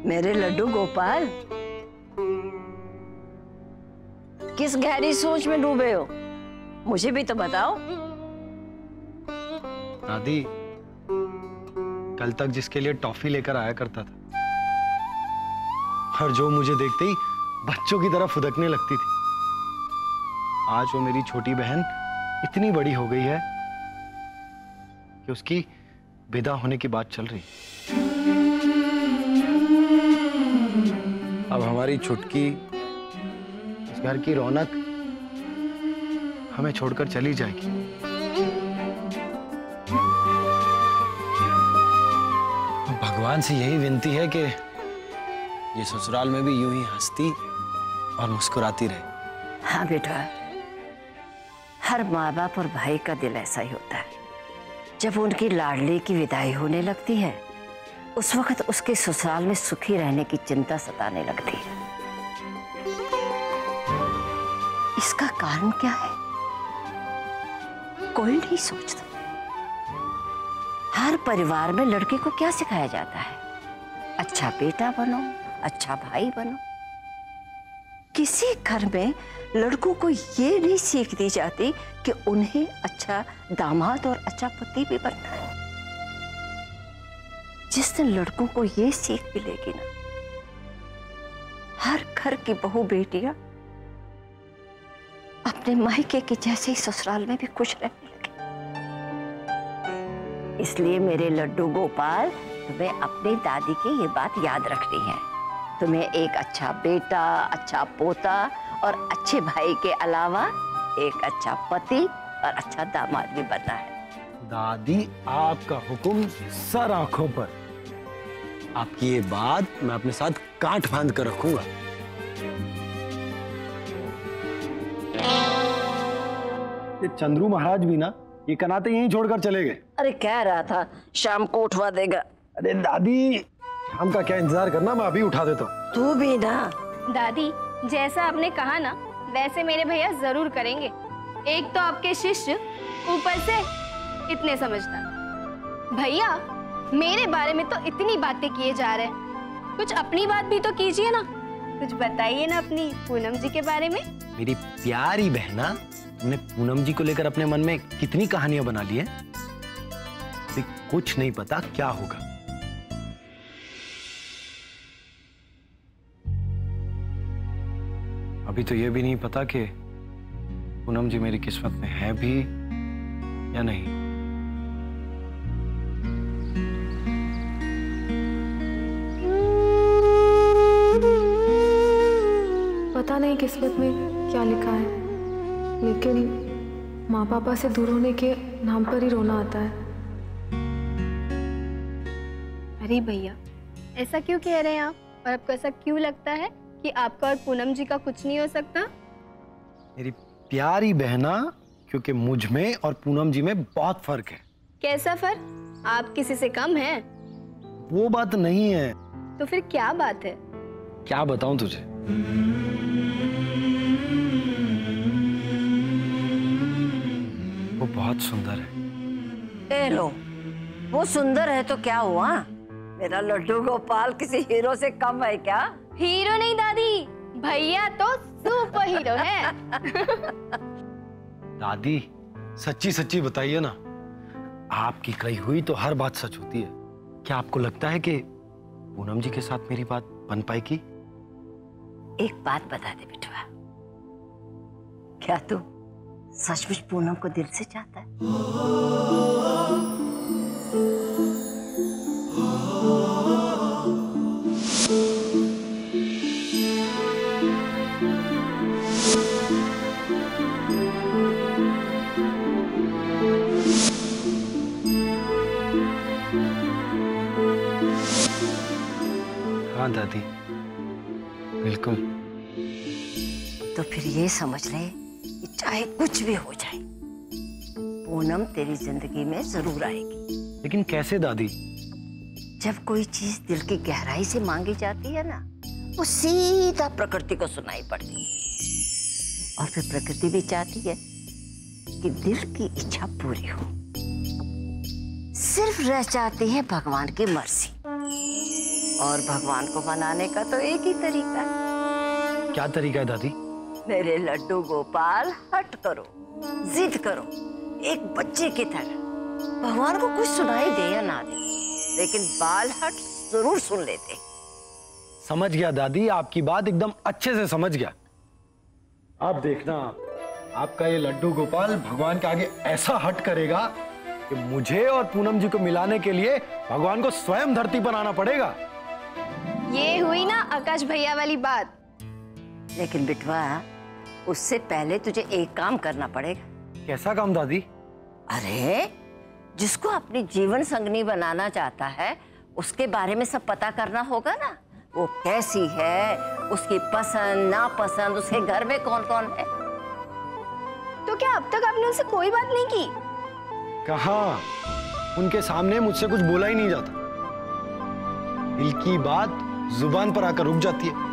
मेरे लड्डू गोपाल, किस गहरी सोच में डूबे हो? मुझे भी तो बताओ। दादी, कल तक जिसके लिए टॉफी लेकर आया करता था और जो मुझे देखते ही बच्चों की तरह फुदकने लगती थी, आज वो मेरी छोटी बहन इतनी बड़ी हो गई है कि उसकी विदा होने की बात चल रही। अब हमारी छुटकी, इस घर की रौनक हमें छोड़कर चली जाएगी। भगवान से यही विनती है कि ये ससुराल में भी यूं ही हंसती और मुस्कुराती रहे। हाँ बेटा, हर माँ बाप और भाई का दिल ऐसा ही होता है। जब उनकी लाडली की विदाई होने लगती है, उस वक्त उसके ससुराल में सुखी रहने की चिंता सताने लगती है। इसका कारण क्या है? कोई नहीं सोचता। हर परिवार में लड़के को क्या सिखाया जाता है? अच्छा बेटा बनो, अच्छा भाई बनो। किसी घर में लड़कों को ये नहीं सीख दी जाती कि उन्हें अच्छा दामाद और अच्छा पति भी बनना है। जिस दिन लड़कों को ये सीख मिलेगी ना, हर घर की बहू बेटियां अपने मायके के जैसे ही ससुराल में भी खुश रहने लगे। इसलिए मेरे लड्डू गोपाल, तुम्हें अपनी दादी की ये बात याद रखनी है। तुम्हें एक अच्छा बेटा, अच्छा पोता और अच्छे भाई के अलावा एक अच्छा पति और अच्छा दामाद भी बनना है। दादी, आपका हुक्म सर आंखों पर। आपकी ये बात मैं अपने साथ गांठ बांध कर रखूंगा। ये चंद्रू महाराज भी ना ये कनाते यहीं छोड़कर चले गए। अरे कह रहा था शाम को उठवा देगा। अरे दादी, शाम का क्या इंतजार करना, मैं अभी उठा देता हूँ। तू भी ना। दादी, जैसा आपने कहा ना वैसे मेरे भैया जरूर करेंगे। एक तो आपके शिष्य, ऊपर से इतने समझदार। भैया, मेरे बारे में तो इतनी बातें किए जा रहे हैं, कुछ अपनी बात भी तो कीजिए ना। कुछ बताइए ना अपनी पूनम जी के बारे में। मेरी प्यारी बहना, तुमने पूनम जी को लेकर अपने मन में कितनी कहानियां बना ली है। अभी कुछ नहीं पता क्या होगा। अभी तो ये भी नहीं पता कि पूनम जी मेरी किस्मत में है भी या नहीं। पता नहीं किस्मत में क्या लिखा है, लेकिन माँ पापा से दूर होने के नाम पर ही रोना आता है। अरे भैया, ऐसा क्यों कह रहे हैं आप? और आपको ऐसा क्यों लगता है कि आपका और पूनम जी का कुछ नहीं हो सकता? मेरी प्यारी बहना, क्योंकि मुझ में और पूनम जी में बहुत फर्क है। कैसा फर्क? आप किसी से कम हैं? वो बात नहीं है। तो फिर क्या बात है? क्या बताऊं तुझे? वो बहुत सुंदर है। ए लो, वो सुंदर है तो क्या हुआ? मेरा लड्डू गोपाल किसी हीरो से कम है क्या? हीरो नहीं दादी, भैया तो सुपर हीरो है। दादी, सच्ची सच्ची बताइए ना, आपकी कही हुई तो हर बात सच होती है। क्या आपको लगता है कि पूनम जी के साथ मेरी बात बन पाएगी? एक बात बता दे बिटवा, क्या तू सचमुच पूनम को दिल से चाहता है? हाँ दादी, बिल्कुल। तो फिर ये समझ ले कि चाहे कुछ भी हो जाए, पूनम तेरी जिंदगी में जरूर आएगी। लेकिन कैसे दादी? जब कोई चीज दिल की गहराई से मांगी जाती है ना, वो सीधा प्रकृति को सुनाई पड़ती है। और फिर प्रकृति भी चाहती है कि दिल की इच्छा पूरी हो। सिर्फ रह जाती है भगवान की मर्जी। और भगवान को मनाने का तो एक ही तरीका है। क्या तरीका है दादी? मेरे लड्डू गोपाल, हट करो, जिद करो, एक बच्चे की तरह। भगवान को कुछ सुनाई दे या ना दे, लेकिन बाल हट जरूर सुन लेते। समझ गया दादी, आपकी बात एकदम अच्छे से समझ गया। आप देखना, आपका ये लड्डू गोपाल भगवान के आगे ऐसा हट करेगा कि मुझे और पूनम जी को मिलाने के लिए भगवान को स्वयं धरती पर आना पड़ेगा। ये हुई ना आकाश भैया वाली बात। लेकिन बिटवा, उससे पहले तुझे एक काम करना पड़ेगा। कैसा काम दादी? अरे, जिसको अपनी जीवन संगनी बनाना चाहता है उसके बारे में सब पता करना होगा ना। वो कैसी है, उसकी पसंद नापसंद, उसके घर में कौन कौन है। तो क्या अब तक आपने उनसे कोई बात नहीं की? कहाँ, उनके सामने मुझसे कुछ बोला ही नहीं जाता। दिल की बात जुबान पर आकर रुक जाती है।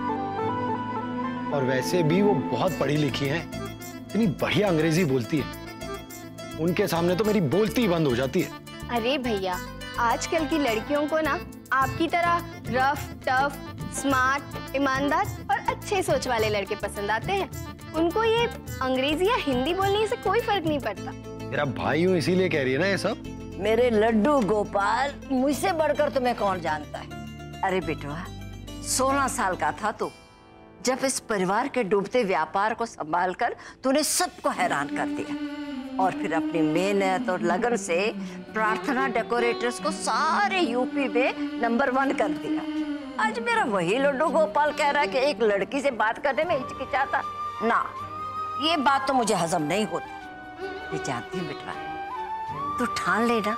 और वैसे भी वो बहुत पढ़ी लिखी हैं, इतनी बढ़िया अंग्रेजी बोलती है। उनके सामने तो मेरी बोलती ही बंद हो जाती है। अरे भैया, आजकल की लड़कियों को ना आपकी तरह रफ, टफ, स्मार्ट, ईमानदार और अच्छे सोच वाले लड़के पसंद आते हैं। उनको ये अंग्रेजी या हिंदी बोलने से कोई फर्क नहीं पड़ता। तेरा भाई हूँ इसीलिए कह रही है ना ये सब। मेरे लड्डू गोपाल, मुझसे बढ़कर तुम्हें कौन जानता है। अरे बेटवा, 16 साल का था तू जब इस परिवार के डूबते व्यापार को संभालकर तूने सबको हैरान कर दिया, और फिर अपनी मेहनत और लगन से प्रार्थना डेकोरेटर्स को सारे यूपी में नंबर 1 कर दिया। आज मेरा वही लड्डू गोपाल कह रहा है कि एक लड़की से बात करने में हिचकिचाता। ना, ये बात तो मुझे हजम नहीं होती। ये जानती हूँ बेटवा, तू ठान लेना,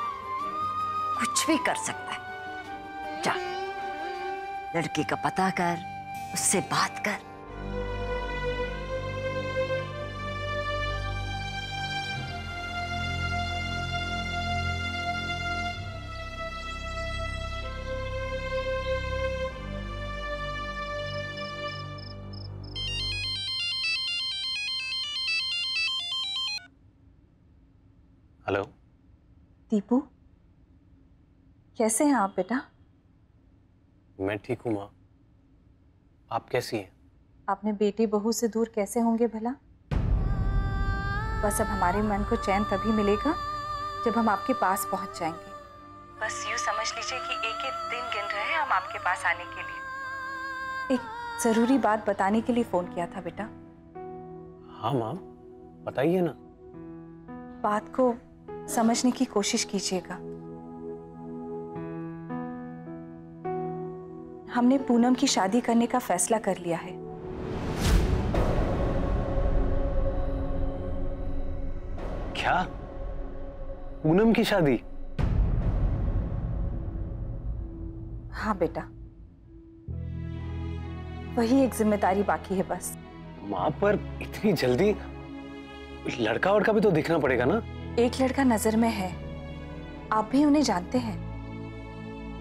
कुछ भी कर सकता है। जा, लड़की का पता कर, उससे बात कर। हेलो दीपू, कैसे हैं आप बेटा? मैं ठीक हूँ माँ, आप कैसी हैं? अपने बेटी बहू से दूर कैसे होंगे भला? बस अब हमारे मन को चैन तभी मिलेगा जब हम आपके पास पहुंच जाएंगे। बस यूँ समझ लीजिए कि एक एक दिन गिन रहे हैं हम आपके पास आने के लिए। एक जरूरी बात बताने के लिए फोन किया था बेटा। हाँ माँ, बताइए ना। बात को समझने की कोशिश कीजिएगा। हमने पूनम की शादी करने का फैसला कर लिया है। क्या? पूनम की शादी? हाँ बेटा, वही एक जिम्मेदारी बाकी है बस। माँ, पर इतनी जल्दी? लड़का वड़का भी तो देखना पड़ेगा ना। एक लड़का नजर में है, आप भी उन्हें जानते हैं।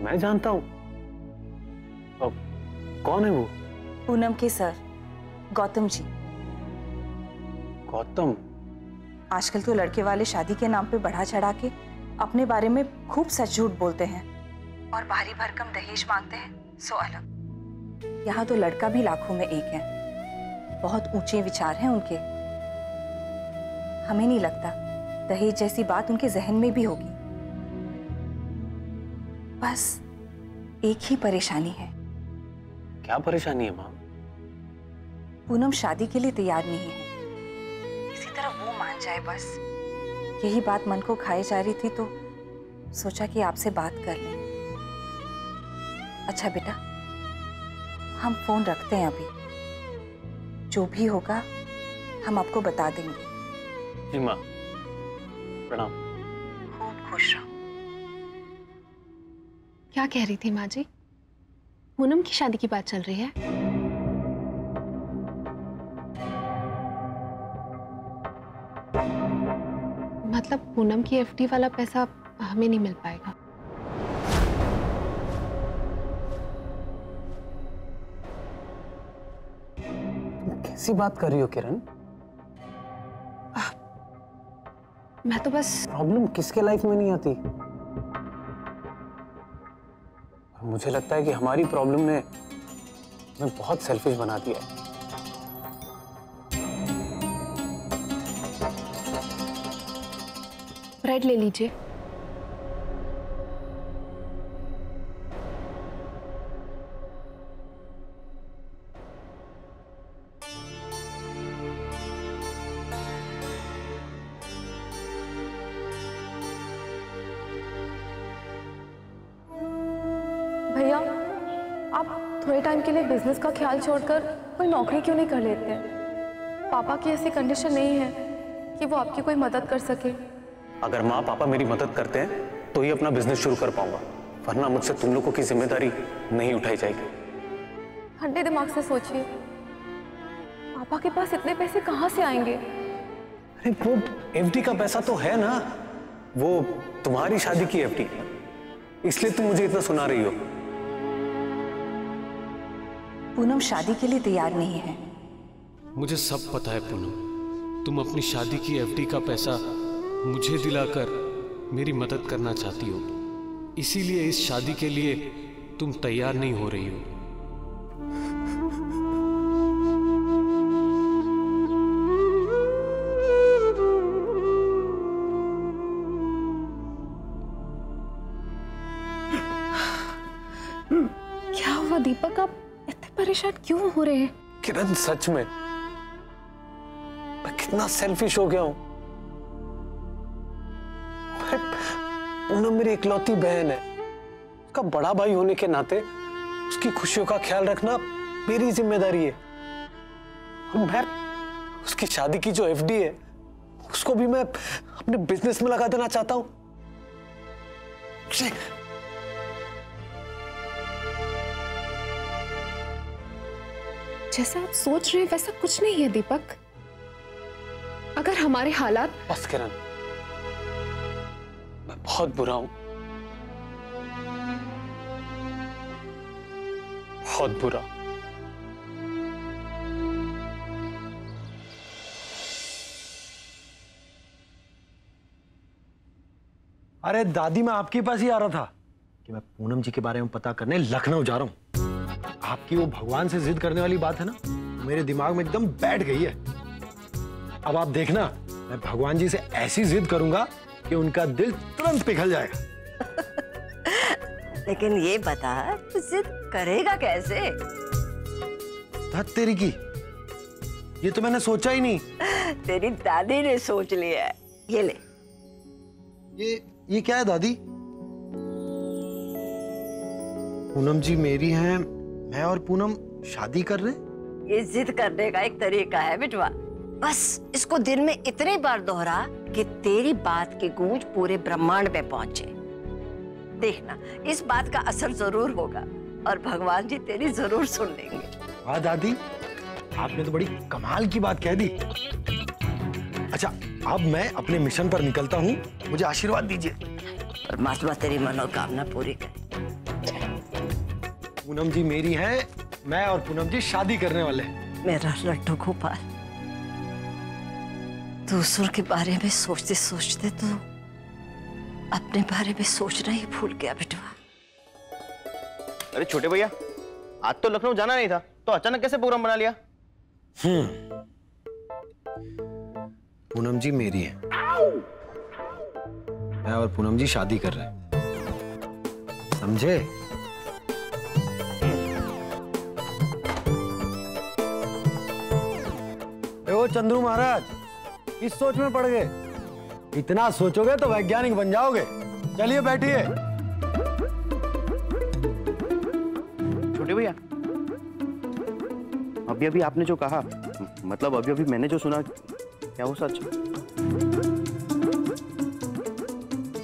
मैं जानता हूँ। अब कौन है वो? पूनम के सर, गौतम जी। गौतम? आजकल तो लड़के वाले शादी के नाम पे बढ़ा चढ़ा के अपने बारे में खूब सच झूठ बोलते हैं और भारी भरकम दहेज मांगते हैं। सो अलग, यहाँ तो लड़का भी लाखों में एक है। बहुत ऊंचे विचार हैं उनके। हमें नहीं लगता दहेज जैसी बात उनके जहन में भी होगी। बस एक ही परेशानी है। क्या परेशानी है माँ? पूनम शादी के लिए तैयार नहीं है। किसी तरह वो मान जाए बस। यही बात मन को खाए जा रही थी तो सोचा कि आपसे बात कर लें। अच्छा बेटा, हम फोन रखते हैं अभी। जो भी होगा हम आपको बता देंगे। जी माँ, प्रणाम। खूब खुश रहो। क्या कह रही थी माँ जी? पूनम की शादी की बात चल रही है? मतलब पूनम की एफडी वाला पैसा हमें नहीं मिल पाएगा? कैसी बात कर रही हो किरण? मैं तो बस प्रॉब्लम किसके लाइफ में नहीं आती? मुझे लगता है कि हमारी प्रॉब्लम ने हमें बहुत सेल्फिश बना दिया है। ब्रेड ले लीजिए। भैया, आप थोड़े टाइम के लिए बिजनेस का ख्याल छोड़कर कोई नौकरी क्यों नहीं कर लेते हैं? पापा की ऐसी कंडीशन नहीं है कि वो आपकी कोई मदद कर सके। अगर माँ पापा मेरी मदद करते हैं तो ही अपना बिजनेस शुरू कर पाऊंगा, वरना मुझसे तुम लोगों की जिम्मेदारी नहीं उठाई जाएगी। ठंडे दिमाग से सोचिए, पापा के पास इतने पैसे कहाँ से आएंगे? अरे वो एफडी का पैसा तो है ना, वो तुम्हारी शादी की एफडी, इसलिए तुम मुझे इतना सुना रही हो। पूनम शादी के लिए तैयार नहीं है। मुझे सब पता है पूनम, तुम अपनी शादी की एफडी का पैसा मुझे दिलाकर मेरी मदद करना चाहती हो, इसीलिए इस शादी के लिए तुम तैयार नहीं हो रही हो। क्या हुआ दीपक, आप इतने परेशान क्यों हो रहे हैं? किरण, सच में मैं कितना सेल्फिश हो गया हूं। पूनम मेरी इकलौती बहन है, उसका बड़ा भाई होने के नाते उसकी खुशियों का ख्याल रखना मेरी जिम्मेदारी है। और मैं उसकी शादी की जो एफडी है उसको भी मैं अपने बिजनेस में लगा देना चाहता हूं। जैसा आप सोच रहे हैं वैसा कुछ नहीं है दीपक। अगर हमारे हालात... बस किरण, मैं बहुत बुरा हूं, बहुत बुरा। अरे दादी, मैं आपके पास ही आ रहा था कि मैं पूनम जी के बारे में पता करने लखनऊ जा रहा हूं। आपकी वो भगवान से जिद करने वाली बात है ना, मेरे दिमाग में एकदम बैठ गई है। अब आप देखना, मैं भगवान जी से ऐसी जिद करूंगा कि उनका दिल तुरंत पिघल जाएगा। लेकिन ये बता, तू जिद करेगा कैसे? धत तेरी की, ये तो मैंने सोचा ही नहीं। तेरी दादी ने सोच लिया है। ये ले। ये क्या है दादी? पूनम जी मेरी हैं, मैं और पूनम शादी कर रहे हैं। ये जिद करने का एक तरीका है बिटवा। बस इसको दिन में इतनी बार दोहरा कि तेरी बात की गूंज पूरे ब्रह्मांड में पहुंचे। देखना, इस बात का असर जरूर होगा और भगवान जी तेरी जरूर सुन लेंगे। वाह दादी, आपने तो बड़ी कमाल की बात कह दी। अच्छा, अब मैं अपने मिशन पर निकलता हूँ, मुझे आशीर्वाद दीजिए। परमात्मा तेरी मनोकामना पूरी करे। पूनम जी मेरी है, मैं और पूनम जी शादी करने वाले हैं। मेरा लड्डू गोपाल, दूसरों के बारे में सोचते सोचते तो अपने बारे में सोचना ही भूल गया बिटवा। अरे छोटे भैया, आज तो लखनऊ जाना नहीं था, तो अचानक कैसे प्रोग्राम बना लिया? पूनम जी मेरी है, मैं और पूनम जी शादी कर रहे हैं, समझे? ओ चंद्रू महाराज, किस सोच में पड़ गए? इतना सोचोगे तो वैज्ञानिक बन जाओगे। चलिए बैठिए। छोटे भैया, अभी अभी आपने जो कहा, मतलब अभी अभी मैंने जो सुना, क्या वो सच?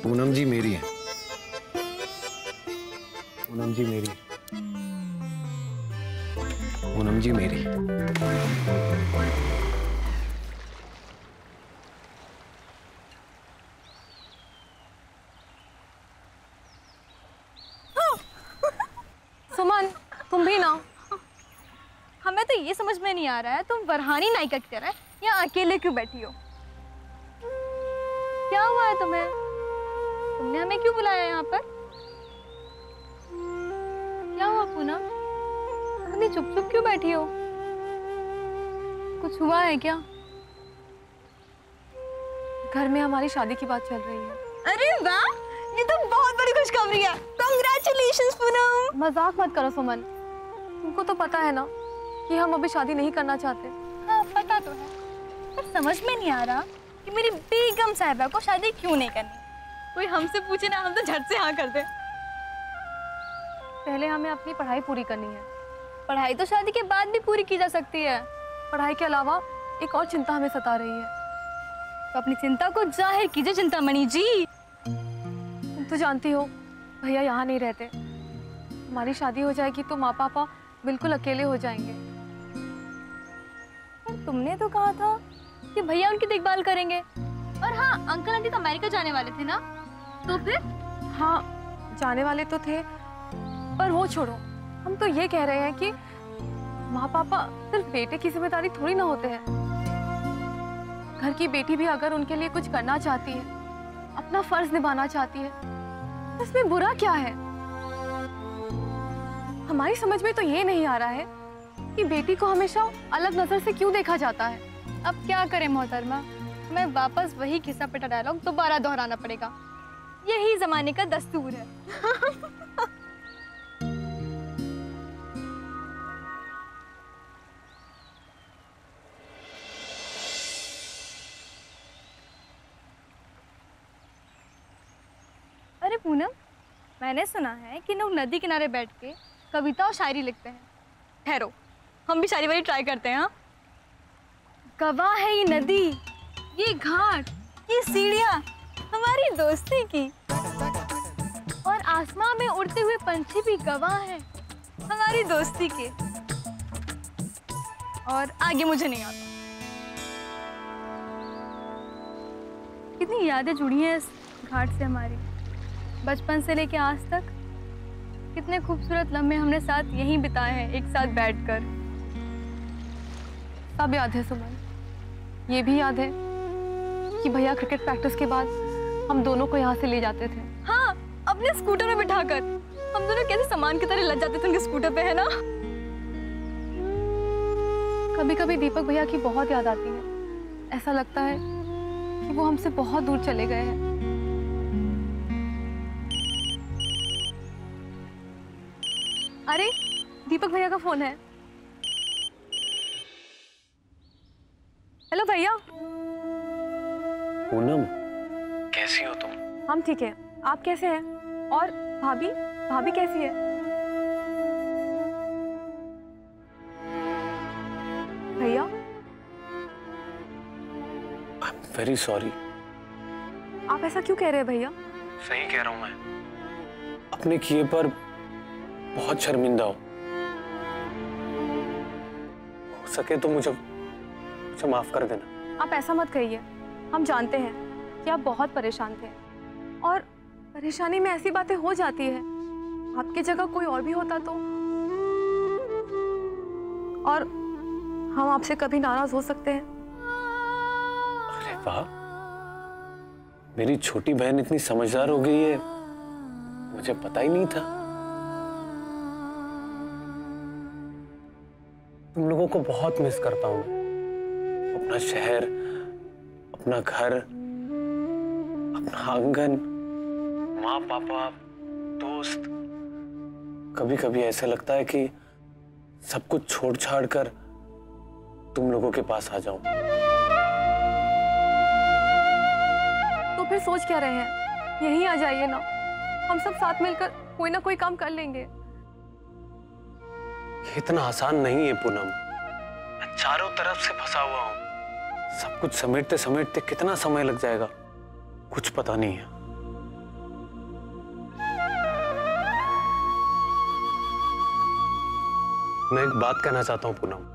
पूनम जी मेरी है, पूनम जी मेरी, पूनम जी मेरी। सुमन, तुम भी ना। हमें तो ये समझ में नहीं आ रहा है, तुम वरहानी नायिका की तरह यहाँ अकेले क्यों बैठी हो? क्या हुआ है तुम्हें? तुमने हमें क्यों बुलाया यहाँ पर? क्या हुआ पूनम? इतनी चुप चुप क्यों बैठी हो? कुछ हुआ है क्या? घर में हमारी शादी की बात चल रही है। अरे वाह, ये तो बहुत बड़ी खुशखबरी है। कांग्रेचुलेशंस पूनम। मजाक मत करो सुमन, तुमको तो पता है ना कि हम अभी शादी नहीं करना चाहते। हाँ पता तो है, पर समझ में नहीं आ रहा कि मेरी बेगम साहिबा को शादी क्यों नहीं करनी। कोई हमसे पूछे ना, हम तो झट से हाँ कर दे। पहले हमें अपनी पढ़ाई पूरी करनी है। पढ़ाई तो शादी के बाद भी पूरी की जा सकती है। पढ़ाई के अलावा एक और चिंता हमें सता रही है। तो अपनी चिंता को जाहिर कीजिए चिंतामणि जी। तुम तो जानती हो भैया यहाँ नहीं रहते। हमारी शादी हो जाएगी तो माँ पापा बिल्कुल अकेले हो जाएंगे। पर तुमने तो कहा था कि भैया उनकी देखभाल करेंगे। और हाँ, अंकल आंटी तो अमेरिका जाने वाले थे ना, तो फिर? हाँ जाने वाले तो थे, पर वो छोड़ो। हम तो ये कह रहे हैं कि माँ पापा सिर्फ बेटे की जिम्मेदारी थोड़ी ना होते हैं। घर की बेटी भी अगर उनके लिए कुछ करना चाहती है, अपना फर्ज निभाना चाहती है, तो इसमें बुरा क्या है? हमारी समझ में तो ये नहीं आ रहा है कि बेटी को हमेशा अलग नजर से क्यों देखा जाता है। अब क्या करें मोहतरमा, मैं वापस वही घिसा पिटा डायलॉग दोबारा दोहराना पड़ेगा। यही जमाने का दस्तूर है। अरे पूनम, मैंने सुना है कि लोग नदी किनारे बैठ के कविता और शायरी लिखते हैं। ठहरो, हम भी शायरी वारी ट्राई करते हैं। हाँ, गवाह है ये नदी, ये घाट, ये सीढ़ियाँ हमारी दोस्ती की, और आसमां में उड़ते हुए पंछी भी गवाह हैं हमारी दोस्ती के। और आगे मुझे नहीं आता। कितनी यादें जुड़ी हैं इस घाट से हमारी, बचपन से लेके आज तक। कितने खूबसूरत लम्हे हमने साथ यहीं बिताए हैं, एक साथ बैठकर। सब याद है सुमन, ये भी याद है कि भैया क्रिकेट प्रैक्टिस के बाद हम दोनों को यहाँ से ले जाते थे। हाँ, अपने स्कूटर में बिठाकर। हम दोनों कैसे सामान की तरह लग जाते थे उनके स्कूटर पे, है ना? कभी कभी दीपक भैया की बहुत याद आती है। ऐसा लगता है कि वो हमसे बहुत दूर चले गए हैं। अरे दीपक भैया का फोन है। हेलो भैया। पूनम, कैसी हो तुम? हम ठीक है, आप कैसे हैं? और भाभी, भाभी कैसी है? भैया वेरी सॉरी। आप ऐसा क्यों कह रहे हैं भैया? सही कह रहा हूं मैं, अपने किए पर बहुत शर्मिंदा हो सके तो मुझे माफ कर देना। आप ऐसा मत कहिए, हम जानते हैं कि आप बहुत परेशान थे, और परेशानी में ऐसी बातें हो जाती है। आपकी जगह कोई और भी होता तो, और हम आपसे कभी नाराज हो सकते हैं। अरे वाह, मेरी छोटी बहन इतनी समझदार हो गई है, मुझे पता ही नहीं था। तुम लोगों को बहुत मिस करता हूं मैं। अपना शहर, अपना घर, अपना आंगन, माँ पापा, दोस्त। कभी कभी ऐसा लगता है कि सब कुछ छोड़ छाड़ कर तुम लोगों के पास आ जाऊं। तो फिर सोच क्या रहे हैं, यहीं आ जाइए ना, हम सब साथ मिलकर कोई ना कोई काम कर लेंगे। इतना आसान नहीं है पूनम, मैं चारों तरफ से फंसा हुआ हूं। सब कुछ समेटते समेटते कितना समय लग जाएगा कुछ पता नहीं है। मैं एक बात कहना चाहता हूं पूनम।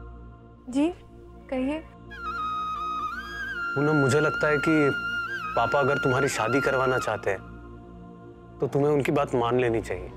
जी कहिए। पूनम, मुझे लगता है कि पापा अगर तुम्हारी शादी करवाना चाहते हैं तो तुम्हें उनकी बात मान लेनी चाहिए।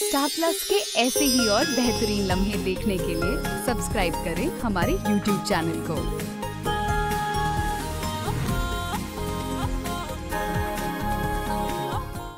स्टार प्लस के ऐसे ही और बेहतरीन लम्हे देखने के लिए सब्सक्राइब करें हमारे YouTube चैनल को।